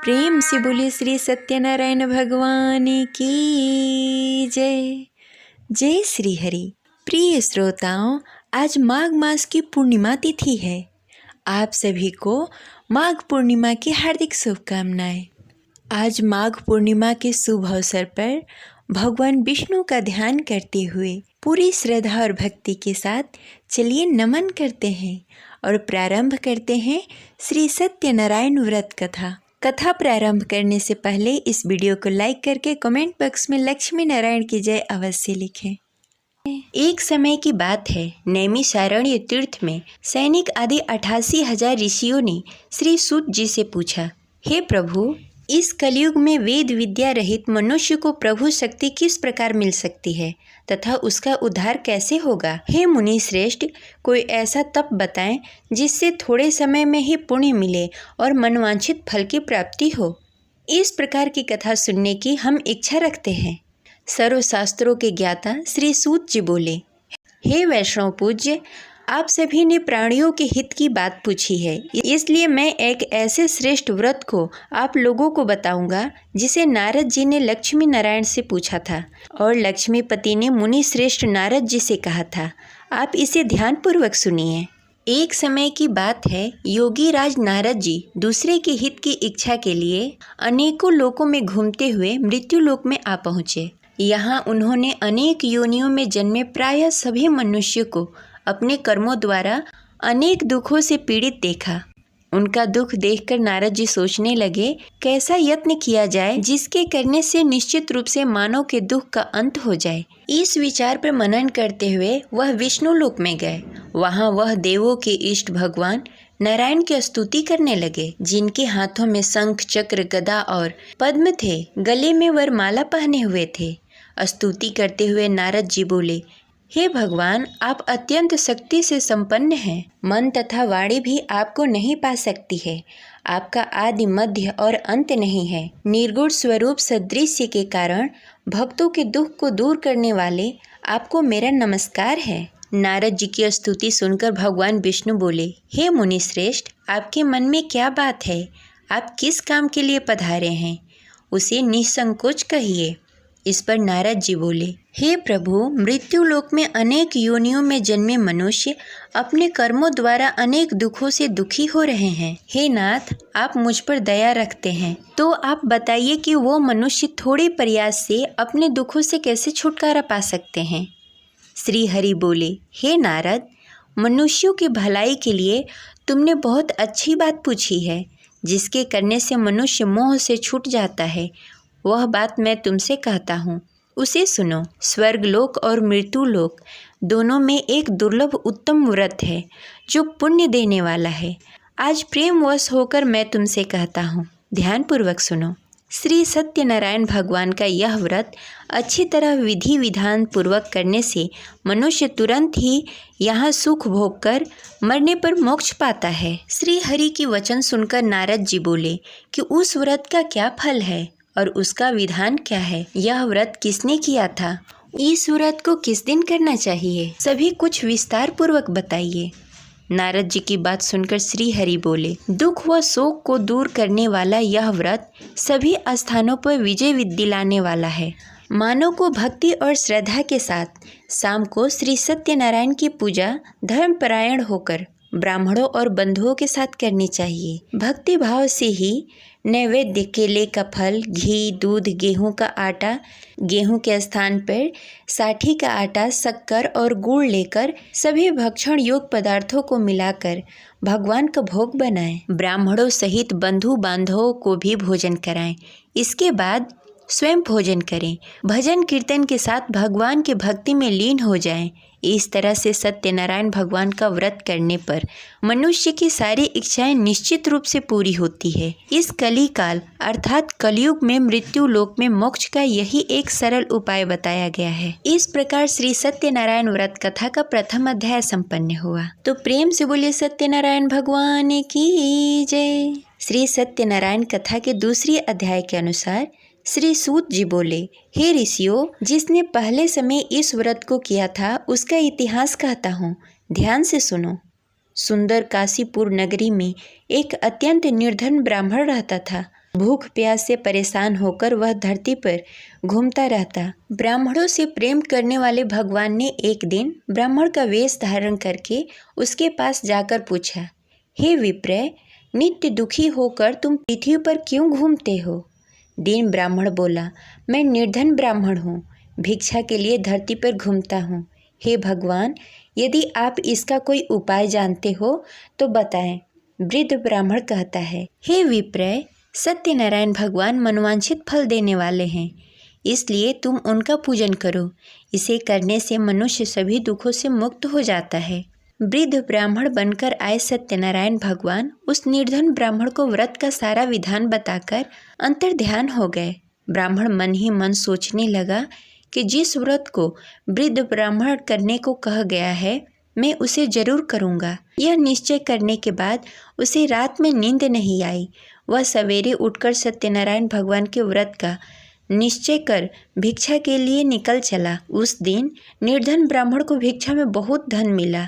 प्रेम से बोले श्री सत्यनारायण भगवान की जय। जय श्री हरि। प्रिय श्रोताओं, आज माघ मास की पूर्णिमा तिथि है। आप सभी को माघ पूर्णिमा की हार्दिक शुभकामनाएं। आज माघ पूर्णिमा के शुभ अवसर पर भगवान विष्णु का ध्यान करते हुए पूरी श्रद्धा और भक्ति के साथ चलिए नमन करते हैं और प्रारंभ करते हैं श्री सत्यनारायण व्रत कथा प्रारंभ करने से पहले इस वीडियो को लाइक करके कमेंट बॉक्स में लक्ष्मी नारायण की जय अवश्य लिखें। एक समय की बात है, नैमिषारण्य तीर्थ में सैनिक आदि 88,000 ऋषियों ने श्री सूत जी से पूछा, हे प्रभु, इस कलयुग में वेद विद्या रहित मनुष्य को प्रभु शक्ति किस प्रकार मिल सकती है तथा उसका उद्धार कैसे होगा? हे मुनि श्रेष्ठ, कोई ऐसा तप बताएं जिससे थोड़े समय में ही पुण्य मिले और मनवांछित फल की प्राप्ति हो। इस प्रकार की कथा सुनने की हम इच्छा रखते हैं। सर्वशास्त्रों के ज्ञाता श्री सूत जी बोले, हे वैष्णव पूज्य, आप सभी ने प्राणियों के हित की बात पूछी है, इसलिए मैं एक ऐसे श्रेष्ठ व्रत को आप लोगों को बताऊंगा जिसे नारद जी ने लक्ष्मी नारायण से पूछा था और लक्ष्मीपति ने मुनि श्रेष्ठ नारद जी से कहा था। आप इसे ध्यानपूर्वक सुनिए। एक समय की बात है, योगी राज नारद जी दूसरे के हित की इच्छा के लिए अनेकों लोकों में घूमते हुए मृत्यु लोक में आ पहुँचे। यहाँ उन्होंने अनेक योनियों में जन्मे प्रायः सभी मनुष्य को अपने कर्मों द्वारा अनेक दुखों से पीड़ित देखा। उनका दुख देखकर नारद जी सोचने लगे, कैसा यत्न किया जाए जिसके करने से निश्चित रूप से मानव के दुख का अंत हो जाए। इस विचार पर मनन करते हुए वह विष्णु लोक में गए। वहाँ वह देवों के इष्ट भगवान नारायण की स्तुति करने लगे, जिनके हाथों में शंख चक्र गदा और पद्म थे। गले में वरमाला पहने हुए थे। स्तुति करते हुए नारद जी बोले, हे भगवान, आप अत्यंत शक्ति से संपन्न हैं। मन तथा वाणी भी आपको नहीं पा सकती है। आपका आदि मध्य और अंत नहीं है। निर्गुण स्वरूप सदृश्य के कारण भक्तों के दुख को दूर करने वाले आपको मेरा नमस्कार है। नारद जी की स्तुति सुनकर भगवान विष्णु बोले, हे मुनि श्रेष्ठ, आपके मन में क्या बात है? आप किस काम के लिए पधारे हैं? उसे निसंकोच कहिए। इस पर नारद जी बोले, हे प्रभु, मृत्यु लोक में अनेक योनियों में जन्मे मनुष्य अपने कर्मों द्वारा अनेक दुखों से दुखी हो रहे हैं। हे नाथ, आप मुझ पर दया रखते हैं, तो आप बताइए कि वो मनुष्य थोड़े प्रयास से अपने दुखों से कैसे छुटकारा पा सकते हैं। श्री हरि बोले, हे नारद, मनुष्यों की भलाई के लिए तुमने बहुत अच्छी बात पूछी है। जिसके करने से मनुष्य मोह से छूट जाता है, वह बात मैं तुमसे कहता हूँ, उसे सुनो। स्वर्गलोक और मृत्युलोक दोनों में एक दुर्लभ उत्तम व्रत है जो पुण्य देने वाला है। आज प्रेमवश होकर मैं तुमसे कहता हूँ, ध्यानपूर्वक सुनो। श्री सत्यनारायण भगवान का यह व्रत अच्छी तरह विधि विधान पूर्वक करने से मनुष्य तुरंत ही यहाँ सुख भोग कर मरने पर मोक्ष पाता है। श्री हरि की वचन सुनकर नारद जी बोले कि उस व्रत का क्या फल है और उसका विधान क्या है? यह व्रत किसने किया था? इस व्रत को किस दिन करना चाहिए? सभी कुछ विस्तार पूर्वक बताइए। नारद जी की बात सुनकर श्री हरि बोले, दुख व शोक को दूर करने वाला यह व्रत सभी स्थानों पर विजय दिलाने वाला है। मानव को भक्ति और श्रद्धा के साथ शाम को श्री सत्यनारायण की पूजा धर्मपरायण होकर ब्राह्मणों और बंधुओं के साथ करनी चाहिए। भक्ति भाव से ही नैवेद्य, केले का फल, घी, दूध, गेहूं का आटा, गेहूं के स्थान पर साठी का आटा, शक्कर और गुड़ लेकर सभी भक्षण योग्य पदार्थों को मिलाकर भगवान का भोग बनाएं। ब्राह्मणों सहित बंधु बांधवों को भी भोजन कराएं। इसके बाद स्वयं भोजन करें। भजन कीर्तन के साथ भगवान की भक्ति में लीन हो जाएं। इस तरह से सत्यनारायण भगवान का व्रत करने पर मनुष्य की सारी इच्छाएं निश्चित रूप से पूरी होती है। इस कली काल अर्थात कलयुग में मृत्यु लोक में मोक्ष का यही एक सरल उपाय बताया गया है। इस प्रकार श्री सत्यनारायण व्रत कथा का प्रथम अध्याय संपन्न हुआ। तो प्रेम से बोलिए सत्यनारायण भगवान की जय। श्री सत्यनारायण कथा के दूसरी अध्याय के अनुसार श्री सूत जी बोले, हे ऋषियों, जिसने पहले समय इस व्रत को किया था उसका इतिहास कहता हूँ, ध्यान से सुनो। सुंदर काशीपुर नगरी में एक अत्यंत निर्धन ब्राह्मण रहता था। भूख प्यास से परेशान होकर वह धरती पर घूमता रहता। ब्राह्मणों से प्रेम करने वाले भगवान ने एक दिन ब्राह्मण का वेश धारण करके उसके पास जाकर पूछा, हे विप्र, नित्य दुखी होकर तुम पृथ्वी पर क्यों घूमते हो? दीन ब्राह्मण बोला, मैं निर्धन ब्राह्मण हूँ, भिक्षा के लिए धरती पर घूमता हूँ। हे भगवान, यदि आप इसका कोई उपाय जानते हो तो बताएं। वृद्ध ब्राह्मण कहता है, हे विप्र, सत्यनारायण भगवान मनोवांछित फल देने वाले हैं, इसलिए तुम उनका पूजन करो। इसे करने से मनुष्य सभी दुखों से मुक्त हो जाता है। वृद्ध ब्राह्मण बनकर आए सत्यनारायण भगवान उस निर्धन ब्राह्मण को व्रत का सारा विधान बताकर अंतर्ध्यान हो गए। ब्राह्मण मन ही मन सोचने लगा कि जिस व्रत को वृद्ध ब्राह्मण करने को कहा गया है, मैं उसे जरूर करूँगा। यह निश्चय करने के बाद उसे रात में नींद नहीं आई। वह सवेरे उठकर सत्यनारायण भगवान के व्रत का निश्चय कर भिक्षा के लिए निकल चला। उस दिन निर्धन ब्राह्मण को भिक्षा में बहुत धन मिला,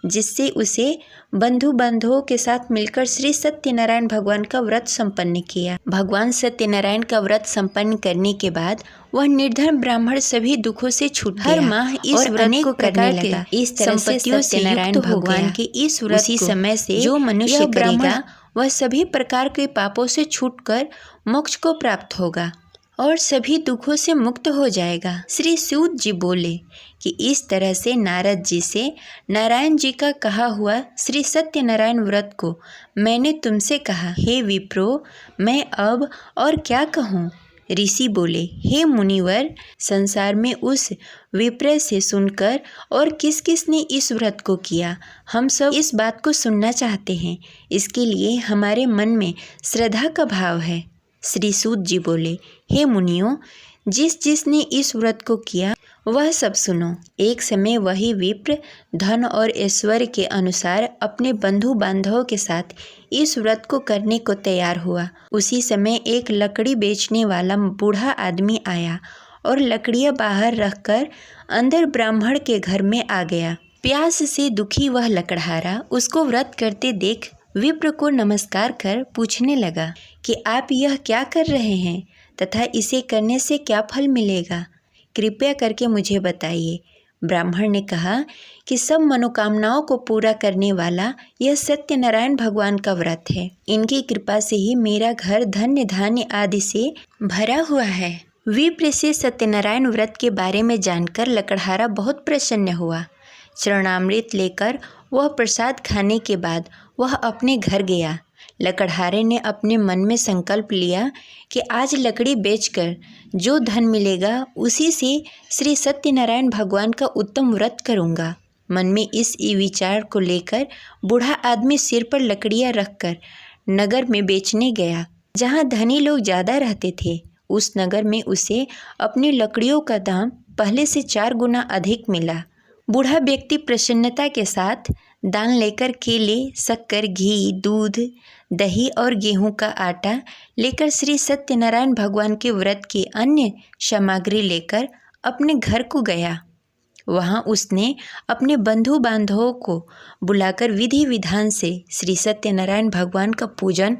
जिससे उसे बंधु बांधवों के साथ मिलकर श्री सत्यनारायण भगवान का व्रत संपन्न किया। भगवान सत्यनारायण का व्रत संपन्न करने के बाद वह निर्धन ब्राह्मण सभी दुखों से छूट गया। हर माह इस व्रत को करने लगा। इस तरह से सत्यनारायण भगवान के इस व्रत को समय से जो मनुष्य करेगा वह सभी प्रकार के पापों से छूटकर मोक्ष को प्राप्त होगा और सभी दुखों से मुक्त हो जाएगा। श्री सूत जी बोले कि इस तरह से नारद जी से नारायण जी का कहा हुआ श्री सत्यनारायण व्रत को मैंने तुमसे कहा। हे विप्रो, मैं अब और क्या कहूँ? ऋषि बोले, हे मुनिवर, संसार में उस विप्र से सुनकर और किस किस ने इस व्रत को किया, हम सब इस बात को सुनना चाहते हैं। इसके लिए हमारे मन में श्रद्धा का भाव है। श्री सूत जी बोले, हे मुनियों, जिस जिसने इस व्रत को किया वह सब सुनो। एक समय वही विप्र धन और ऐश्वर्य के अनुसार अपने बंधु बांधवों के साथ इस व्रत को करने को तैयार हुआ। उसी समय एक लकड़ी बेचने वाला बूढ़ा आदमी आया और लकड़ियां बाहर रखकर अंदर ब्राह्मण के घर में आ गया। प्यास से दुखी वह लकड़हारा उसको व्रत करते देख विप्र को नमस्कार कर पूछने लगा कि आप यह क्या कर रहे हैं तथा इसे करने से क्या फल मिलेगा, कृपया करके मुझे बताइए। ब्राह्मण ने कहा कि सब मनोकामनाओं को पूरा करने वाला यह सत्यनारायण भगवान का व्रत है। इनकी कृपा से ही मेरा घर धन्य धान्य आदि से भरा हुआ है। विप्र से सत्यनारायण व्रत के बारे में जानकर लकड़हारा बहुत प्रसन्न हुआ। चरणामृत लेकर वह प्रसाद खाने के बाद वह अपने घर गया। लकड़हारे ने अपने मन में संकल्प लिया कि आज लकड़ी बेचकर जो धन मिलेगा उसी से श्री सत्यनारायण भगवान का उत्तम व्रत करूँगा। मन में इस विचार को लेकर बूढ़ा आदमी सिर पर लकड़ियाँ रखकर नगर में बेचने गया। जहाँ धनी लोग ज़्यादा रहते थे, उस नगर में उसे अपनी लकड़ियों का दाम पहले से 4 गुना अधिक मिला। बूढ़ा व्यक्ति प्रसन्नता के साथ दान लेकर केले, शक्कर, घी, दूध, दही और गेहूं का आटा लेकर श्री सत्यनारायण भगवान के व्रत की अन्य सामग्री लेकर अपने घर को गया। वहां उसने अपने बंधु बांधवों को बुलाकर विधि विधान से श्री सत्यनारायण भगवान का पूजन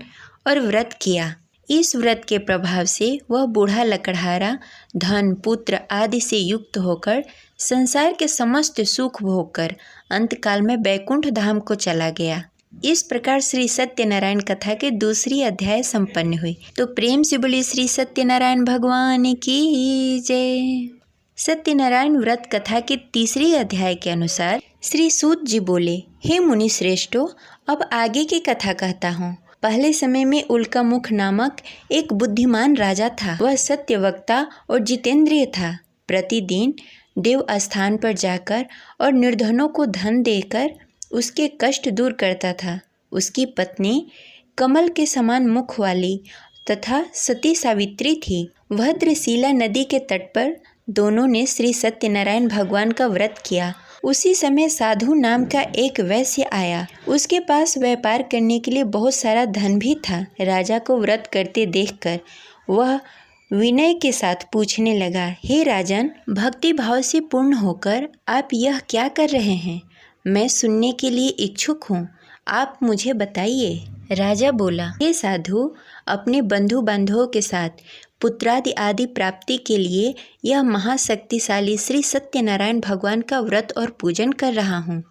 और व्रत किया। इस व्रत के प्रभाव से वह बूढ़ा लकड़हारा धन, पुत्र आदि से युक्त होकर संसार के समस्त सुख भोगकर अंतकाल में बैकुंठ धाम को चला गया। इस प्रकार श्री सत्यनारायण कथा के दूसरी अध्याय संपन्न हुई। तो प्रेम से बोली श्री सत्यनारायण भगवान की जय। सत्यनारायण व्रत कथा के तीसरी अध्याय के अनुसार श्री सूत जी बोले, हे मुनि श्रेष्ठों, अब आगे की कथा कहता हूँ। पहले समय में उल्कामुख नामक एक बुद्धिमान राजा था। वह सत्यवक्ता और जितेंद्रिय था। प्रतिदिन देव स्थान पर जाकर और निर्धनों को धन देकर उसके कष्ट दूर करता था। उसकी पत्नी कमल के समान मुख वाली तथा सती सावित्री थी। भद्रशिला नदी के तट पर दोनों ने श्री सत्यनारायण भगवान का व्रत किया। उसी समय साधु नाम का एक वैश्य आया। उसके पास व्यापार करने के लिए बहुत सारा धन भी था। राजा को व्रत करते देखकर वह विनय के साथ पूछने लगा, हे राजन, भक्ति भाव से पूर्ण होकर आप यह क्या कर रहे हैं? मैं सुनने के लिए इच्छुक हूँ, आप मुझे बताइए। राजा बोला, हे साधु, अपने बंधु बांधवों के साथ पुत्रादि आदि प्राप्ति के लिए यह महाशक्तिशाली श्री सत्यनारायण भगवान का व्रत और पूजन कर रहा हूँ।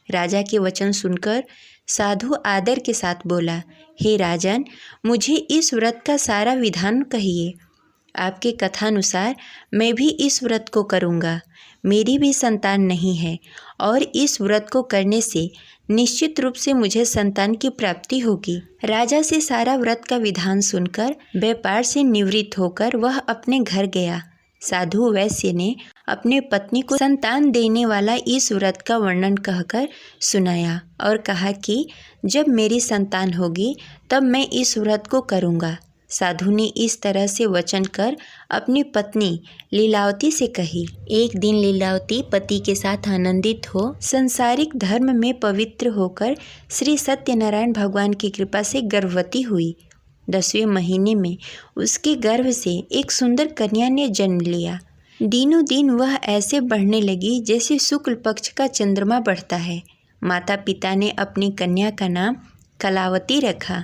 राजा के वचन सुनकर साधु आदर के साथ बोला, हे राजन, मुझे इस व्रत का सारा विधान कहिए। आपके कथानुसार मैं भी इस व्रत को करूँगा। मेरी भी संतान नहीं है और इस व्रत को करने से निश्चित रूप से मुझे संतान की प्राप्ति होगी। राजा से सारा व्रत का विधान सुनकर व्यापार से निवृत्त होकर वह अपने घर गया। साधु वैश्य ने अपने पत्नी को संतान देने वाला इस व्रत का वर्णन कहकर सुनाया और कहा कि जब मेरी संतान होगी तब मैं इस व्रत को करूँगा। साधु ने इस तरह से वचन कर अपनी पत्नी लीलावती से कही। एक दिन लीलावती पति के साथ आनंदित हो संसारिक धर्म में पवित्र होकर श्री सत्यनारायण भगवान की कृपा से गर्भवती हुई। 10वें महीने में उसके गर्भ से एक सुंदर कन्या ने जन्म लिया। दिनों दिन वह ऐसे बढ़ने लगी जैसे शुक्ल पक्ष का चंद्रमा बढ़ता है। माता पिता ने अपनी कन्या का नाम कलावती रखा।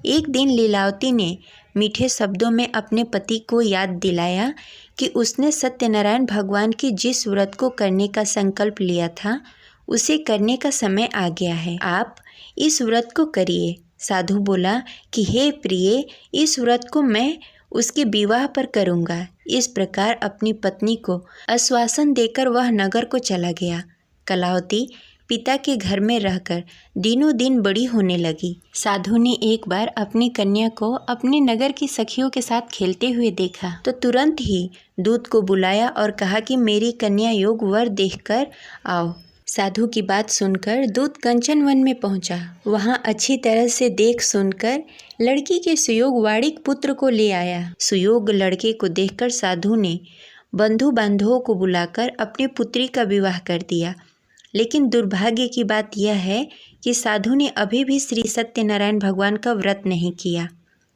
एक दिन लीलावती ने मीठे शब्दों में अपने पति को याद दिलाया कि उसने सत्यनारायण भगवान की जिस व्रत को करने का संकल्प लिया था उसे करने का समय आ गया है। आप इस व्रत को करिए। साधु बोला कि हे प्रिय, इस व्रत को मैं उसके विवाह पर करूँगा। इस प्रकार अपनी पत्नी को आश्वासन देकर वह नगर को चला गया। कलावती पिता के घर में रहकर दिनों दिन बड़ी होने लगी। साधु ने एक बार अपनी कन्या को अपने नगर की सखियों के साथ खेलते हुए देखा तो तुरंत ही दूत को बुलाया और कहा कि मेरी कन्या योग वर देखकर आओ। साधु की बात सुनकर दूत कंचन वन में पहुंचा। वहां अच्छी तरह से देख सुनकर लड़की के सुयोग वाड़िक पुत्र को ले आया। सुयोग लड़के को देखकर साधु ने बंधु बांधवों को बुलाकर अपनी पुत्री का विवाह कर दिया। लेकिन दुर्भाग्य की बात यह है कि साधु ने अभी भी श्री सत्यनारायण भगवान का व्रत नहीं किया।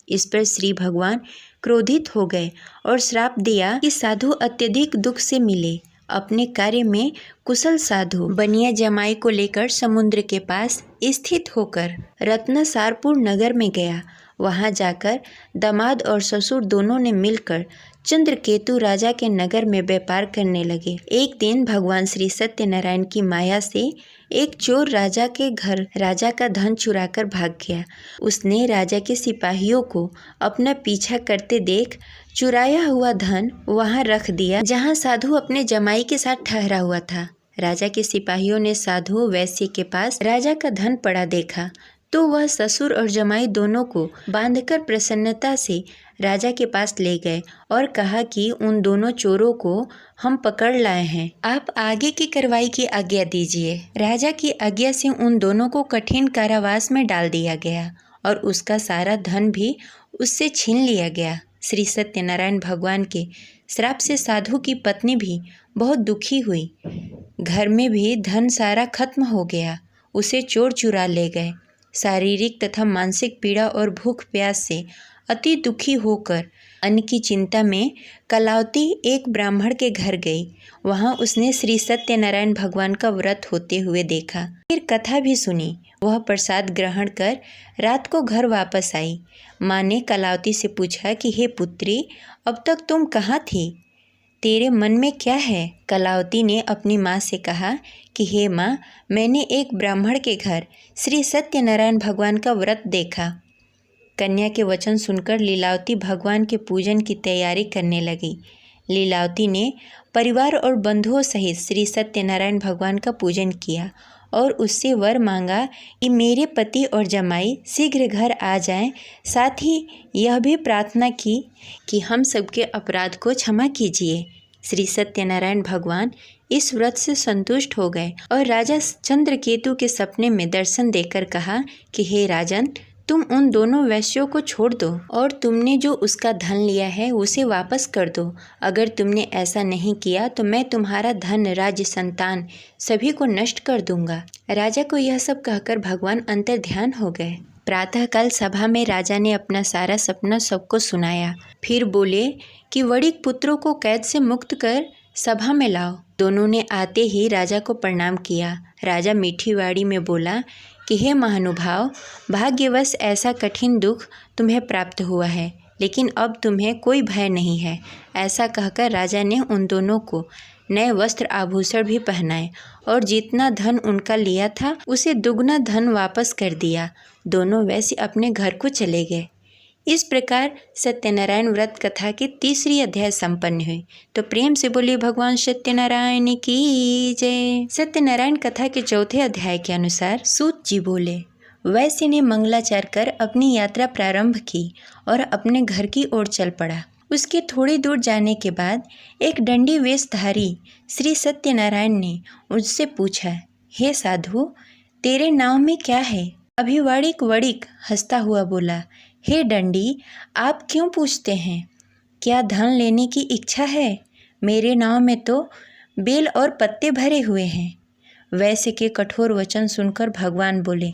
इस पर श्री भगवान क्रोधित हो गए और श्राप दिया कि साधु अत्यधिक दुख से मिले। अपने कार्य में कुशल साधु बनिया जमाई को लेकर समुद्र के पास स्थित होकर रत्नसारपुर नगर में गया। वहां जाकर दामाद और ससुर दोनों ने मिलकर चंद्रकेतु राजा के नगर में व्यापार करने लगे। एक दिन भगवान श्री सत्यनारायण की माया से एक चोर राजा के घर राजा का धन चुराकर भाग गया। उसने राजा के सिपाहियों को अपना पीछा करते देख चुराया हुआ धन वहां रख दिया जहां साधु अपने जमाई के साथ ठहरा हुआ था। राजा के सिपाहियों ने साधु वैश्य के पास राजा का धन पड़ा देखा तो वह ससुर और जमाई दोनों को बांधकर प्रसन्नता से राजा के पास ले गए और कहा कि उन दोनों चोरों को हम पकड़ लाए हैं, आप आगे की कार्रवाई की आज्ञा दीजिए। राजा की आज्ञा से उन दोनों को कठिन कारावास में डाल दिया गया और उसका सारा धन भी उससे छीन लिया गया। श्री सत्यनारायण भगवान के श्राप से साधु की पत्नी भी बहुत दुखी हुई। घर में भी धन सारा खत्म हो गया। उसे चोर चुरा ले गए। शारीरिक तथा मानसिक पीड़ा और भूख प्यास से अति दुखी होकर अन्न की चिंता में कलावती एक ब्राह्मण के घर गई। वहां उसने श्री सत्यनारायण भगवान का व्रत होते हुए देखा। फिर कथा भी सुनी। वह प्रसाद ग्रहण कर रात को घर वापस आई। माँ ने कलावती से पूछा कि हे पुत्री, अब तक तुम कहाँ थी? तेरे मन में क्या है? कलावती ने अपनी माँ से कहा कि हे माँ, मैंने एक ब्राह्मण के घर श्री सत्यनारायण भगवान का व्रत देखा। कन्या के वचन सुनकर लीलावती भगवान के पूजन की तैयारी करने लगी। लीलावती ने परिवार और बंधुओं सहित श्री सत्यनारायण भगवान का पूजन किया और उससे वर मांगा कि मेरे पति और जमाई शीघ्र घर आ जाएं। साथ ही यह भी प्रार्थना की कि हम सबके अपराध को क्षमा कीजिए। श्री सत्यनारायण भगवान इस व्रत से संतुष्ट हो गए और राजा चंद्रकेतु के सपने में दर्शन देकर कहा कि हे राजन, तुम उन दोनों वैश्यों को छोड़ दो और तुमने जो उसका धन लिया है उसे वापस कर दो। अगर तुमने ऐसा नहीं किया तो मैं तुम्हारा धन, राज्य, संतान सभी को नष्ट कर दूंगा। राजा को यह सब कहकर भगवान अंतर ध्यान हो गए। प्रातःकाल सभा में राजा ने अपना सारा सपना सबको सुनाया। फिर बोले कि वड़िक पुत्रों को कैद से मुक्त कर सभा में लाओ। दोनों ने आते ही राजा को प्रणाम किया। राजा मीठी वाणी में बोला कि कि हे महानुभाव, भाग्यवश ऐसा कठिन दुख तुम्हें प्राप्त हुआ है, लेकिन अब तुम्हें कोई भय नहीं है। ऐसा कहकर राजा ने उन दोनों को नए वस्त्र आभूषण भी पहनाए और जितना धन उनका लिया था उसे दुगना धन वापस कर दिया। दोनों वैसे अपने घर को चले गए। इस प्रकार सत्यनारायण व्रत कथा की तीसरी अध्याय संपन्न हुई। तो प्रेम से बोलिए भगवान सत्यनारायण की जय। सत्यनारायण कथा के चौथे अध्याय के अनुसार सूत जी बोले, वैश्य ने मंगलाचार कर अपनी यात्रा प्रारंभ की और अपने घर की ओर चल पड़ा। उसके थोड़ी दूर जाने के बाद एक दंडी वेशधारी श्री सत्यनारायण ने उससे पूछा, हे साधु, तेरे नाम में क्या है? अभिवाड़िक वड़िक हंसता हुआ बोला, हे दंडी, आप क्यों पूछते हैं? क्या धन लेने की इच्छा है? मेरे नाव में तो बेल और पत्ते भरे हुए हैं। वैश्य के कठोर वचन सुनकर भगवान बोले,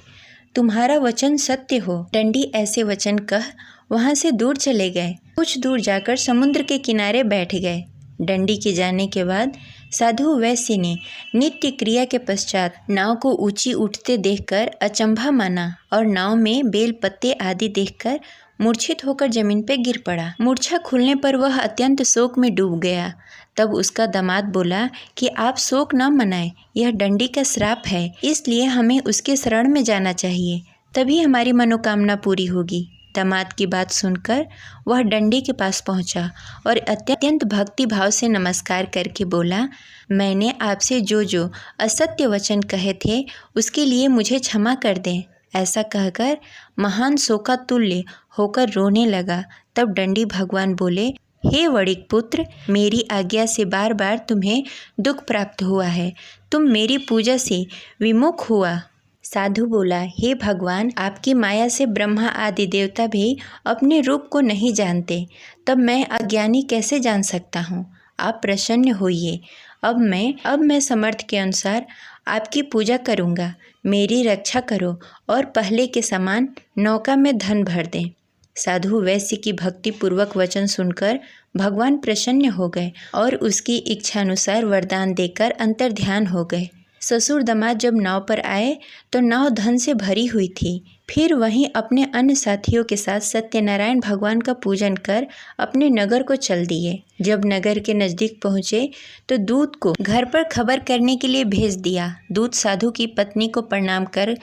तुम्हारा वचन सत्य हो। दंडी ऐसे वचन कह वहाँ से दूर चले गए। कुछ दूर जाकर समुद्र के किनारे बैठ गए। दंडी के जाने के बाद साधु वैश्य ने नित्य क्रिया के पश्चात नाव को ऊंची उठते देखकर अचंभा माना और नाव में बेल पत्ते आदि देखकर मूर्छित होकर जमीन पर गिर पड़ा। मूर्छा खुलने पर वह अत्यंत शोक में डूब गया। तब उसका दामाद बोला कि आप शोक न मनाएं, यह दंडी का श्राप है, इसलिए हमें उसके शरण में जाना चाहिए, तभी हमारी मनोकामना पूरी होगी। दामाद की बात सुनकर वह दंडी के पास पहुंचा और अत्यंत भक्ति भाव से नमस्कार करके बोला, मैंने आपसे जो असत्य वचन कहे थे उसके लिए मुझे क्षमा कर दें। ऐसा कहकर महान शोकातुल्य होकर रोने लगा। तब दंडी भगवान बोले, हे वड़िक पुत्र, मेरी आज्ञा से बार बार तुम्हें दुख प्राप्त हुआ है, तुम मेरी पूजा से विमुख हुआ। साधु बोला, हे भगवान, आपकी माया से ब्रह्मा आदि देवता भी अपने रूप को नहीं जानते, तब मैं अज्ञानी कैसे जान सकता हूँ? आप प्रसन्न होइए। अब मैं समर्थ के अनुसार आपकी पूजा करूँगा। मेरी रक्षा करो और पहले के समान नौका में धन भर दें। साधु वैश्य की भक्ति पूर्वक वचन सुनकर भगवान प्रसन्न हो गए और उसकी इच्छानुसार वरदान देकर अंतर्ध्यान हो गए। ससुर दामाद जब नाव पर आए तो नाव धन से भरी हुई थी। फिर वहीं अपने अन्य साथियों के साथ सत्यनारायण भगवान का पूजन कर अपने नगर को चल दिए। जब नगर के नज़दीक पहुँचे तो दूत को घर पर खबर करने के लिए भेज दिया। दूत साधु की पत्नी को प्रणाम कर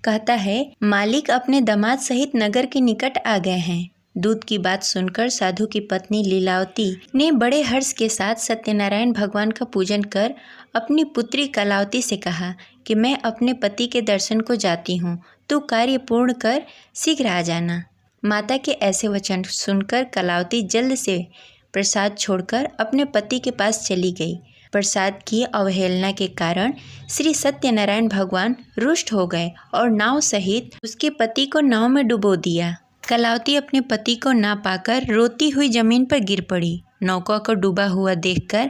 कहता है, मालिक अपने दामाद सहित नगर के निकट आ गए हैं। दूत की बात सुनकर साधु की पत्नी लीलावती ने बड़े हर्ष के साथ सत्यनारायण भगवान का पूजन कर अपनी पुत्री कलावती से कहा कि मैं अपने पति के दर्शन को जाती हूँ, तू कार्य पूर्ण कर शीघ्र आ जाना। माता के ऐसे वचन सुनकर कलावती जल्द से प्रसाद छोड़कर अपने पति के पास चली गई। प्रसाद की अवहेलना के कारण श्री सत्यनारायण भगवान रुष्ट हो गए और नाव सहित उसके पति को नाव में डुबो दिया। कलावती अपने पति को ना पाकर रोती हुई जमीन पर गिर पड़ी। नौका को डूबा हुआ देखकर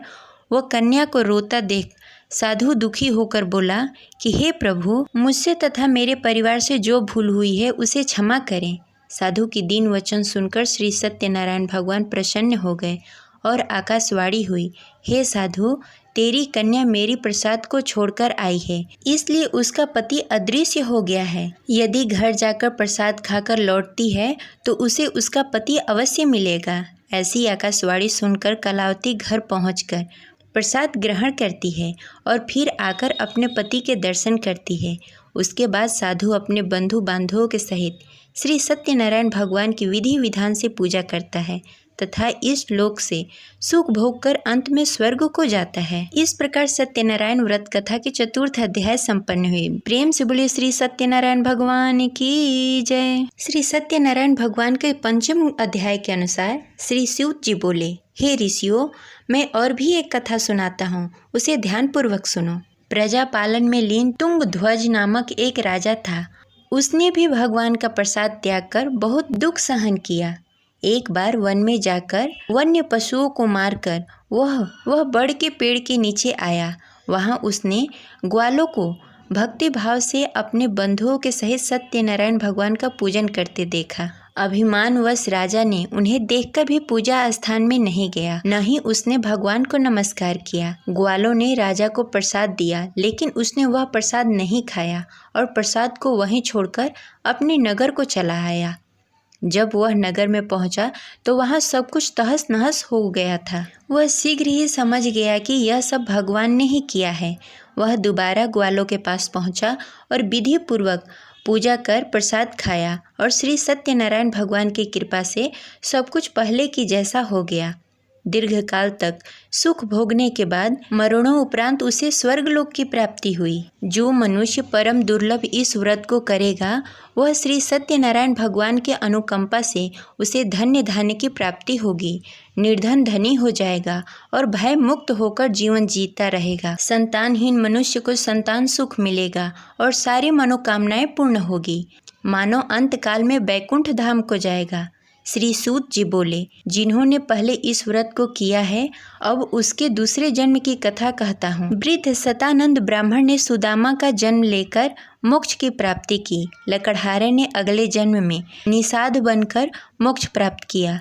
वह कन्या को रोता देख साधु दुखी होकर बोला कि हे प्रभु, मुझसे तथा मेरे परिवार से जो भूल हुई है उसे क्षमा करें। साधु की दीन वचन सुनकर श्री सत्यनारायण भगवान प्रसन्न हो गए और आकाशवाणी हुई, हे साधु, तेरी कन्या मेरी प्रसाद को छोड़कर आई है, इसलिए उसका पति अदृश्य हो गया है। यदि घर जाकर प्रसाद खाकर लौटती है तो उसे उसका पति अवश्य मिलेगा। ऐसी आकाशवाणी सुनकर कलावती घर पहुंचकर प्रसाद ग्रहण करती है और फिर आकर अपने पति के दर्शन करती है। उसके बाद साधु अपने बंधु बांधवों के सहित श्री सत्यनारायण भगवान की विधि विधान से पूजा करता है तथा इस लोक से सुख भोग कर अंत में स्वर्ग को जाता है। इस प्रकार सत्यनारायण व्रत कथा की चतुर्थ अध्याय संपन्न हुई। प्रेम से बोलिए श्री सत्यनारायण भगवान की जय। श्री सत्यनारायण भगवान के पंचम अध्याय के अनुसार श्री सूत जी बोले, हे ऋषियों, मैं और भी एक कथा सुनाता हूँ, उसे ध्यान पूर्वक सुनो। प्रजा पालन में लीन तुंगध्वज नामक एक राजा था। उसने भी भगवान का प्रसाद त्याग कर बहुत दुख सहन किया। एक बार वन में जाकर वन्य पशुओं को मारकर वह बड़ के पेड़ के नीचे आया। वहाँ उसने ग्वालों को भक्ति भाव से अपने बंधुओं के सहित सत्यनारायण भगवान का पूजन करते देखा। अभिमानवश राजा ने उन्हें देखकर भी पूजा स्थान में नहीं गया, न ही उसने भगवान को नमस्कार किया। ग्वालों ने राजा को प्रसाद दिया, लेकिन उसने वह प्रसाद नहीं खाया और प्रसाद को वहीं छोड़कर अपने नगर को चला आया। जब वह नगर में पहुंचा तो वहां सब कुछ तहस नहस हो गया था। वह शीघ्र ही समझ गया कि यह सब भगवान ने ही किया है। वह दोबारा ग्वालों के पास पहुंचा और विधि पूर्वक पूजा कर प्रसाद खाया और श्री सत्यनारायण भगवान की कृपा से सब कुछ पहले की जैसा हो गया। दीर्घकाल तक सुख भोगने के बाद मरणों उपरांत उसे स्वर्गलोक की प्राप्ति हुई। जो मनुष्य परम दुर्लभ इस व्रत को करेगा, वह श्री सत्यनारायण भगवान के अनुकंपा से उसे धन्य धान्य की प्राप्ति होगी, निर्धन धनी हो जाएगा और भय मुक्त होकर जीवन जीता रहेगा। संतानहीन मनुष्य को संतान सुख मिलेगा और सारी मनोकामनाएं पूर्ण होगी। मानो अंत काल में बैकुंठ धाम को जाएगा। श्री सूत जी बोले, जिन्होंने पहले इस व्रत को किया है, अब उसके दूसरे जन्म की कथा कहता हूँ। वृद्ध सतानंद ब्राह्मण ने सुदामा का जन्म लेकर मोक्ष की प्राप्ति की। लकड़हारे ने अगले जन्म में निषाद बनकर मोक्ष प्राप्त किया।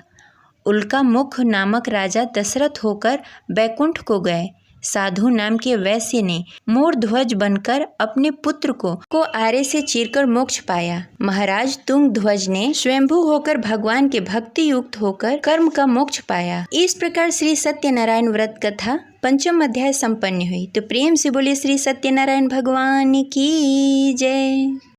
उल्का मुख नामक राजा दशरथ होकर बैकुंठ को गए। साधु नाम के वैश्य ने मोर ध्वज बनकर अपने पुत्र को आरे से चीरकर मोक्ष पाया। महाराज तुंग ध्वज ने स्वयंभू होकर भगवान के भक्ति युक्त होकर कर्म का मोक्ष पाया। इस प्रकार श्री सत्यनारायण व्रत कथा पंचम अध्याय संपन्न हुई। तो प्रेम से बोले श्री सत्यनारायण भगवान की जय।